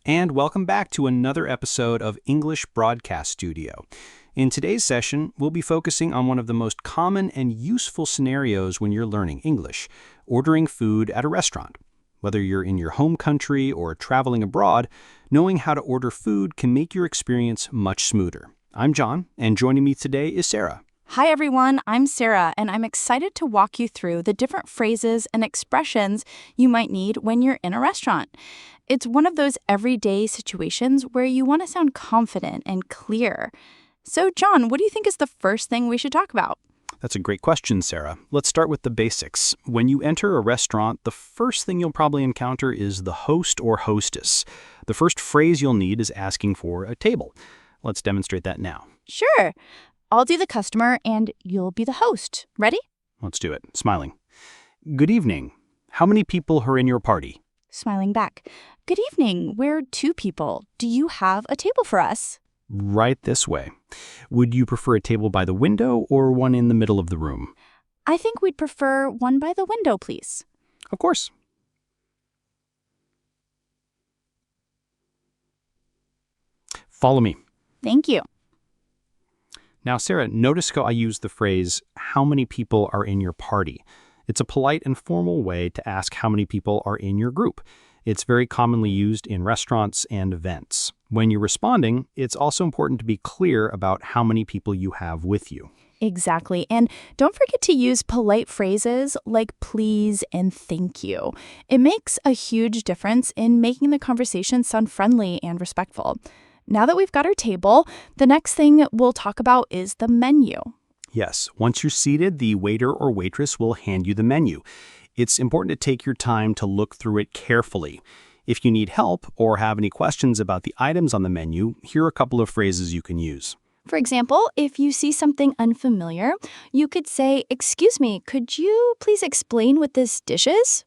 and welcome back to another episode of English Broadcast Studio. In today's session, we'll be focusing on one of the most common and useful scenarios when you're learning English, ordering food at a restaurant. Whether you're in your home country or traveling abroad, knowing how to order food can make your experience much smoother. I'm John, and joining me today is Sarah. Hi everyone, I'm Sarah, and I'm excited to walk you through the different phrases and expressions you might need when you're in a restaurant. It's one of those everyday situations where you want to sound confident and clear. So, John, what do you think is the first thing we should talk about? That's a great question, Sarah. Let's start with the basics. When you enter a restaurant, the first thing you'll probably encounter is the host or hostess. The first phrase you'll need is asking for a table. Let's demonstrate that now. Sure. I'll do the customer and you'll be the host. Ready? Let's do it. Smiling. Good evening. How many people are in your party? Smiling back. Good evening. We're 2 people. Do you have a table for us? Right this way. Would you prefer a table by the window or one in the middle of the room? I think we'd prefer one by the window, please. Of course. Follow me. Thank you. Now, Sarah, notice how I use the phrase, how many people are in your party? It's a polite and formal way to ask how many people are in your group. It's very commonly used in restaurants and events. When you're responding, it's also important to be clear about how many people you have with you. Exactly. And don't forget to use polite phrases like please and thank you. It makes a huge difference in making the conversation sound friendly and respectful. Now that we've got our table, the next thing we'll talk about is the menu. Yes, once you're seated, the waiter or waitress will hand you the menu. It's important to take your time to look through it carefully. If you need help or have any questions about the items on the menu, here are a couple of phrases you can use. For example, if you see something unfamiliar, you could say, "Excuse me, could you please explain what this dish is?"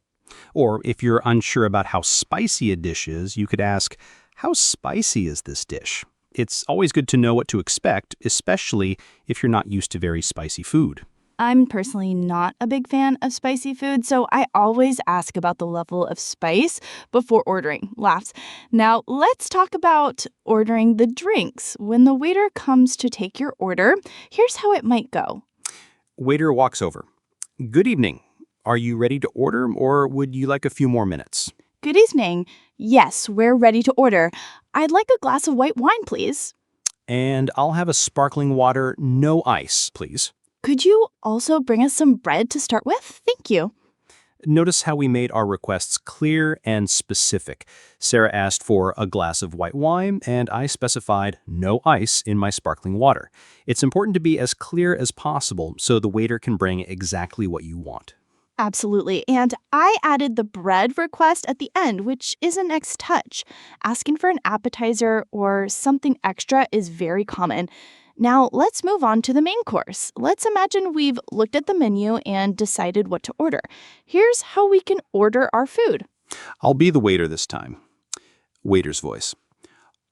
Or if you're unsure about how spicy a dish is, you could ask, how spicy is this dish? It's always good to know what to expect, especially if you're not used to very spicy food. I'm personally not a big fan of spicy food, so I always ask about the level of spice before ordering. Laughs. Now, let's talk about ordering the drinks. When the waiter comes to take your order, here's how it might go. Waiter walks over. Good evening. Are you ready to order, or would you like a few more minutes? Good evening. Yes, we're ready to order. I'd like a glass of white wine, please. And I'll have a sparkling water, no ice, please. Could you also bring us some bread to start with? Thank you. Notice how we made our requests clear and specific. Sarah asked for a glass of white wine, and I specified no ice in my sparkling water. It's important to be as clear as possible so the waiter can bring exactly what you want. Absolutely. And I added the bread request at the end, which is a next touch. Asking for an appetizer or something extra is very common. Now, let's move on to the main course. Let's imagine we've looked at the menu and decided what to order. Here's how we can order our food. I'll be the waiter this time. Waiter's voice.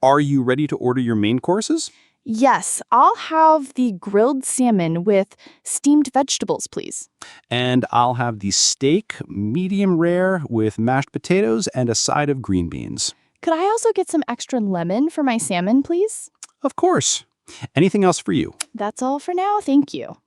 Are you ready to order your main courses? Yes, I'll have the grilled salmon with steamed vegetables, please. And I'll have the steak, medium rare, with mashed potatoes and a side of green beans. Could I also get some extra lemon for my salmon, please? Of course. Anything else for you? That's all for now, thank you.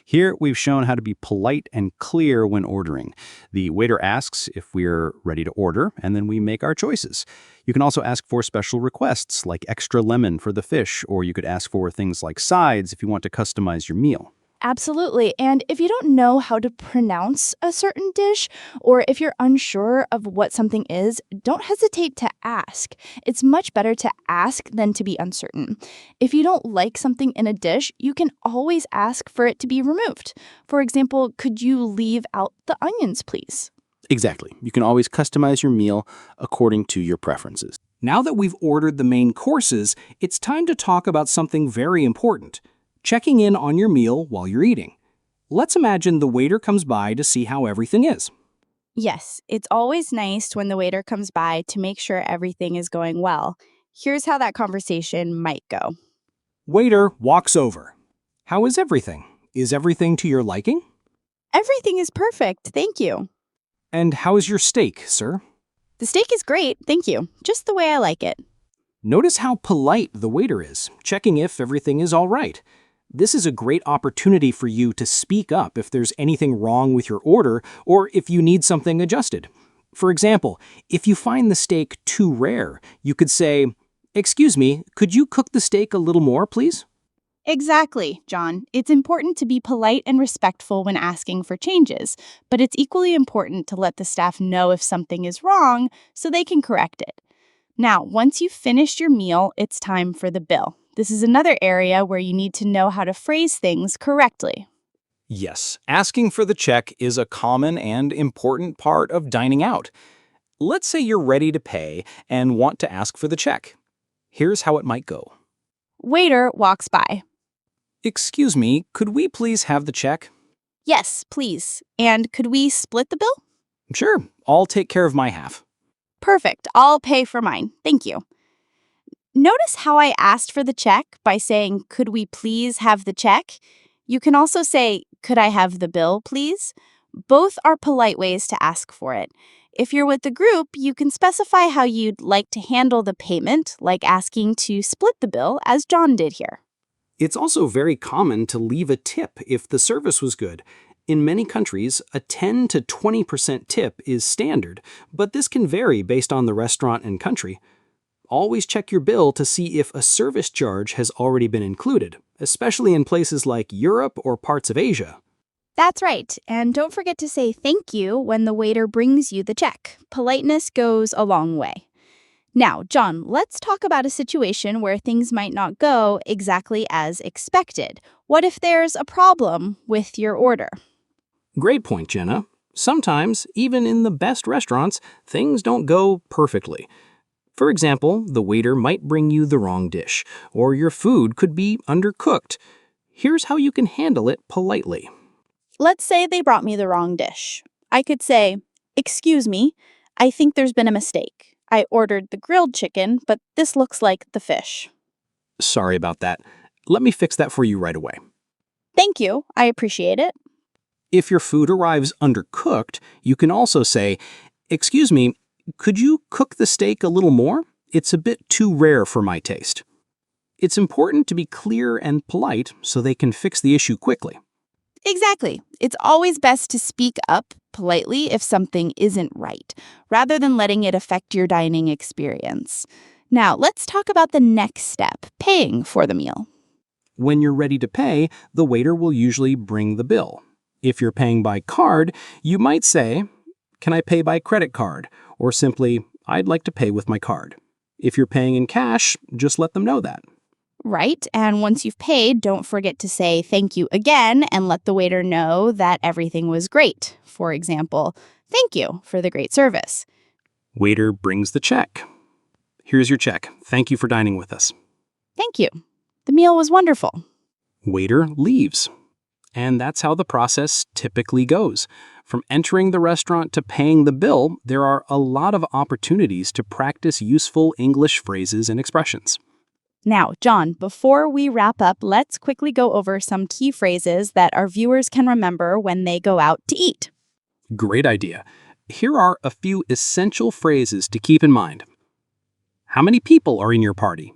Here, we've shown how to be polite and clear when ordering. The waiter asks if we're ready to order, and then we make our choices. You can also ask for special requests, like extra lemon for the fish, or you could ask for things like sides if you want to customize your meal. Absolutely. And if you don't know how to pronounce a certain dish, or if you're unsure of what something is, don't hesitate to ask. It's much better to ask than to be uncertain. If you don't like something in a dish, you can always ask for it to be removed. For example, could you leave out the onions, please? Exactly. You can always customize your meal according to your preferences. Now that we've ordered the main courses, it's time to talk about something very important. Checking in on your meal while you're eating. Let's imagine the waiter comes by to see how everything is. Yes, it's always nice when the waiter comes by to make sure everything is going well. Here's how that conversation might go. Waiter walks over. How is everything? Is everything to your liking? Everything is perfect, thank you. And how is your steak, sir? The steak is great, thank you. Just the way I like it. Notice how polite the waiter is, checking if everything is all right. This is a great opportunity for you to speak up if there's anything wrong with your order or if you need something adjusted. For example, if you find the steak too rare, you could say, "Excuse me, could you cook the steak a little more, please?" Exactly, John. It's important to be polite and respectful when asking for changes, but it's equally important to let the staff know if something is wrong so they can correct it. Now, once you've finished your meal, it's time for the bill. This is another area where you need to know how to phrase things correctly. Yes, asking for the check is a common and important part of dining out. Let's say you're ready to pay and want to ask for the check. Here's how it might go. Waiter walks by. "Excuse me, could we please have the check?" Yes, please. And could we split the bill? "Sure, I'll take care of my half." Perfect. I'll pay for mine. Thank you. Notice how I asked for the check by saying, could we please have the check? You can also say, could I have the bill, please? Both are polite ways to ask for it. If you're with the group, you can specify how you'd like to handle the payment, like asking to split the bill, as John did here. It's also very common to leave a tip if the service was good. In many countries, a 10 to 20% tip is standard, but this can vary based on the restaurant and country. Always check your bill to see if a service charge has already been included, especially in places like Europe or parts of Asia. That's right. And don't forget to say thank you when the waiter brings you the check. Politeness goes a long way. Now, John, let's talk about a situation where things might not go exactly as expected. What if there's a problem with your order? Great point, Jenna. Sometimes, even in the best restaurants, things don't go perfectly. For example, the waiter might bring you the wrong dish, or your food could be undercooked. Here's how you can handle it politely. Let's say they brought me the wrong dish. I could say, excuse me, I think there's been a mistake. I ordered the grilled chicken, but this looks like the fish. "Sorry about that. Let me fix that for you right away." Thank you. I appreciate it. If your food arrives undercooked, you can also say, "Excuse me, could you cook the steak a little more? It's a bit too rare for my taste." It's important to be clear and polite so they can fix the issue quickly. Exactly. It's always best to speak up politely if something isn't right, rather than letting it affect your dining experience. Now, let's talk about the next step, paying for the meal. When you're ready to pay, the waiter will usually bring the bill. If you're paying by card, you might say, "Can I pay by credit card?" Or simply, "I'd like to pay with my card." If you're paying in cash, just let them know that. Right. And once you've paid, don't forget to say thank you again and let the waiter know that everything was great. For example, thank you for the great service. Waiter brings the check. "Here's your check. Thank you for dining with us." Thank you. The meal was wonderful. Waiter leaves. And that's how the process typically goes. From entering the restaurant to paying the bill, there are a lot of opportunities to practice useful English phrases and expressions. Now, John, before we wrap up, let's quickly go over some key phrases that our viewers can remember when they go out to eat. Great idea. Here are a few essential phrases to keep in mind. How many people are in your party?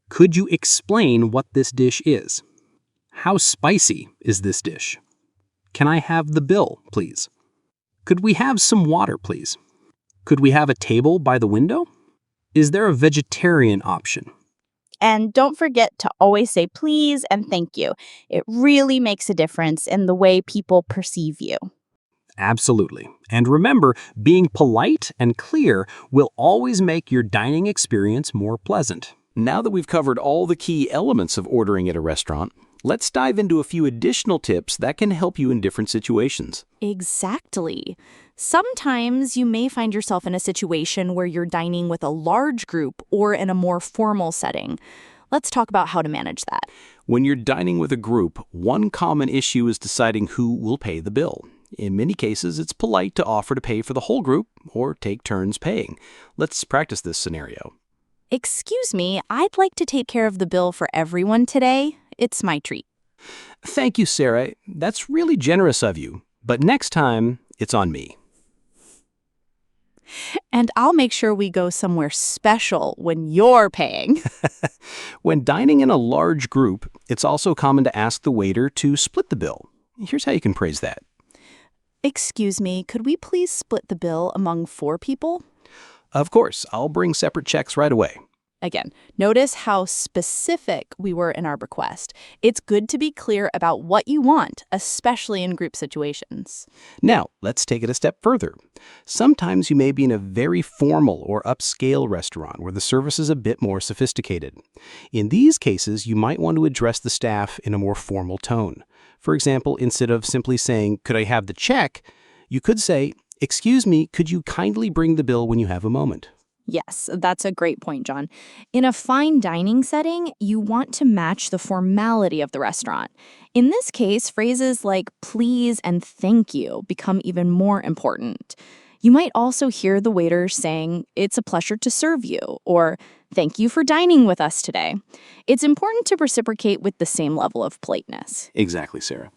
Could you explain what this dish is? How spicy is this dish? Can I have the bill, please? Could we have some water, please? Could we have a table by the window? Is there a vegetarian option? And don't forget to always say please and thank you. It really makes a difference in the way people perceive you. Absolutely. And remember, being polite and clear will always make your dining experience more pleasant. Now that we've covered all the key elements of ordering at a restaurant, let's dive into a few additional tips that can help you in different situations. Exactly. Sometimes you may find yourself in a situation where you're dining with a large group or in a more formal setting. Let's talk about how to manage that. When you're dining with a group, one common issue is deciding who will pay the bill. In many cases, it's polite to offer to pay for the whole group or take turns paying. Let's practice this scenario. Excuse me, I'd like to take care of the bill for everyone today. It's my treat. Thank you, Sarah. That's really generous of you. But next time, it's on me. And I'll make sure we go somewhere special when you're paying. When dining in a large group, it's also common to ask the waiter to split the bill. Here's how you can phrase that. Excuse me, could we please split the bill among 4 people? Of course, I'll bring separate checks right away. Again, notice how specific we were in our request. It's good to be clear about what you want, especially in group situations. Now, let's take it a step further. Sometimes you may be in a very formal or upscale restaurant where the service is a bit more sophisticated. In these cases, you might want to address the staff in a more formal tone. For example, instead of simply saying, "Could I have the check?" you could say, "Excuse me, could you kindly bring the bill when you have a moment?" Yes, that's a great point, John. In a fine dining setting, you want to match the formality of the restaurant. In this case, phrases like please and thank you become even more important. You might also hear the waiter saying, "It's a pleasure to serve you," or "Thank you for dining with us today." It's important to reciprocate with the same level of politeness. Exactly, Sarah.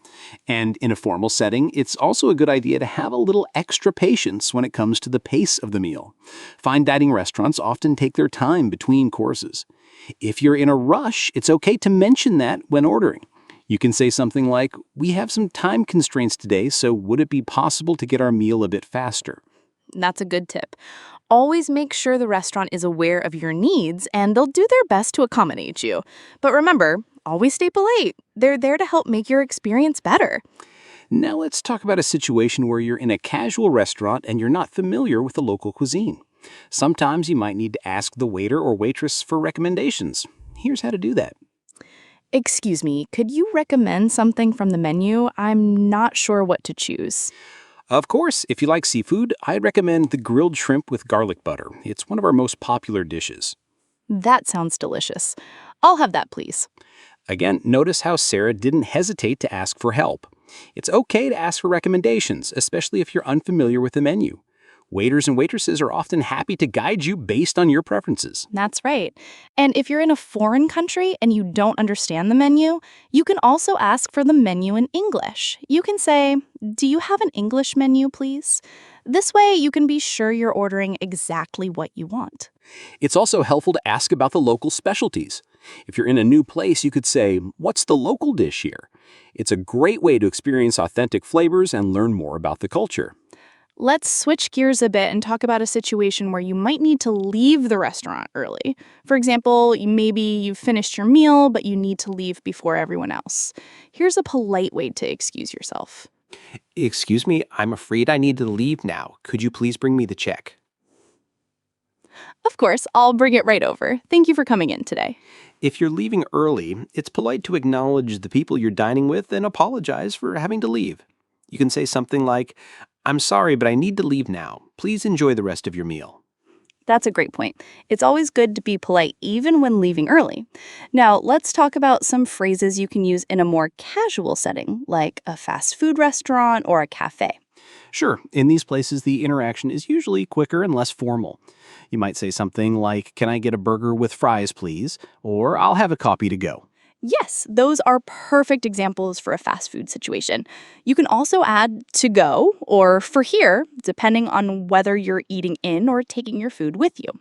And in a formal setting, it's also a good idea to have a little extra patience when it comes to the pace of the meal. Fine dining restaurants often take their time between courses. If you're in a rush, it's okay to mention that when ordering. You can say something like, "We have some time constraints today, so would it be possible to get our meal a bit faster?" That's a good tip. Always make sure the restaurant is aware of your needs and they'll do their best to accommodate you. But remember, always stay polite. They're there to help make your experience better. Now let's talk about a situation where you're in a casual restaurant and you're not familiar with the local cuisine. Sometimes you might need to ask the waiter or waitress for recommendations. Here's how to do that. Excuse me, could you recommend something from the menu? I'm not sure what to choose. Of course, if you like seafood, I'd recommend the grilled shrimp with garlic butter. It's one of our most popular dishes. That sounds delicious. I'll have that, please. Again, notice how Sarah didn't hesitate to ask for help. It's okay to ask for recommendations, especially if you're unfamiliar with the menu. Waiters and waitresses are often happy to guide you based on your preferences. That's right. And if you're in a foreign country and you don't understand the menu, you can also ask for the menu in English. You can say, "Do you have an English menu, please?" This way, you can be sure you're ordering exactly what you want. It's also helpful to ask about the local specialties. If you're in a new place, you could say, "What's the local dish here?" It's a great way to experience authentic flavors and learn more about the culture. Let's switch gears a bit and talk about a situation where you might need to leave the restaurant early. For example, maybe you've finished your meal, but you need to leave before everyone else. Here's a polite way to excuse yourself. "Excuse me, I'm afraid I need to leave now. Could you please bring me the check?" Of course, I'll bring it right over. Thank you for coming in today. If you're leaving early, it's polite to acknowledge the people you're dining with and apologize for having to leave. You can say something like, "I'm sorry, but I need to leave now. Please enjoy the rest of your meal." That's a great point. It's always good to be polite even when leaving early. Now, let's talk about some phrases you can use in a more casual setting, like a fast food restaurant or a cafe. Sure, in these places, the interaction is usually quicker and less formal. You might say something like, "Can I get a burger with fries, please?" Or, "I'll have a coffee to go." Yes, those are perfect examples for a fast food situation. You can also add "to go" or "for here," depending on whether you're eating in or taking your food with you.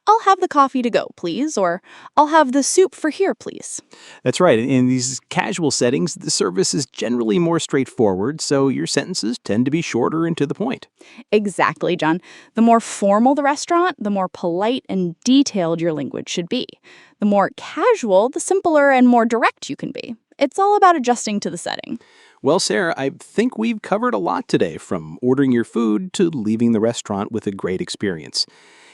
"I'll have the coffee to go, please," or "I'll have the soup for here, please." That's right. In these casual settings, the service is generally more straightforward, so your sentences tend to be shorter and to the point. Exactly, John. The more formal the restaurant, the more polite and detailed your language should be. The more casual, the simpler and more direct you can be. It's all about adjusting to the setting. Well, Sarah, I think we've covered a lot today, from ordering your food to leaving the restaurant with a great experience.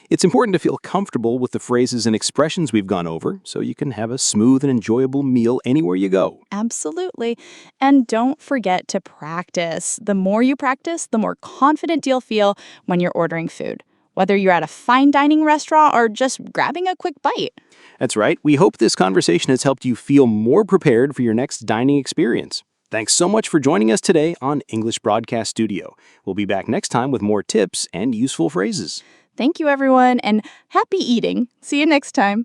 It's important to feel comfortable with the phrases and expressions we've gone over so you can have a smooth and enjoyable meal anywhere you go. Absolutely. And don't forget to practice. The more you practice, the more confident you'll feel when you're ordering food, whether you're at a fine dining restaurant or just grabbing a quick bite. That's right. We hope this conversation has helped you feel more prepared for your next dining experience. Thanks so much for joining us today on English Broadcast Studio. We'll be back next time with more tips and useful phrases. Thank you, everyone, and happy eating. See you next time.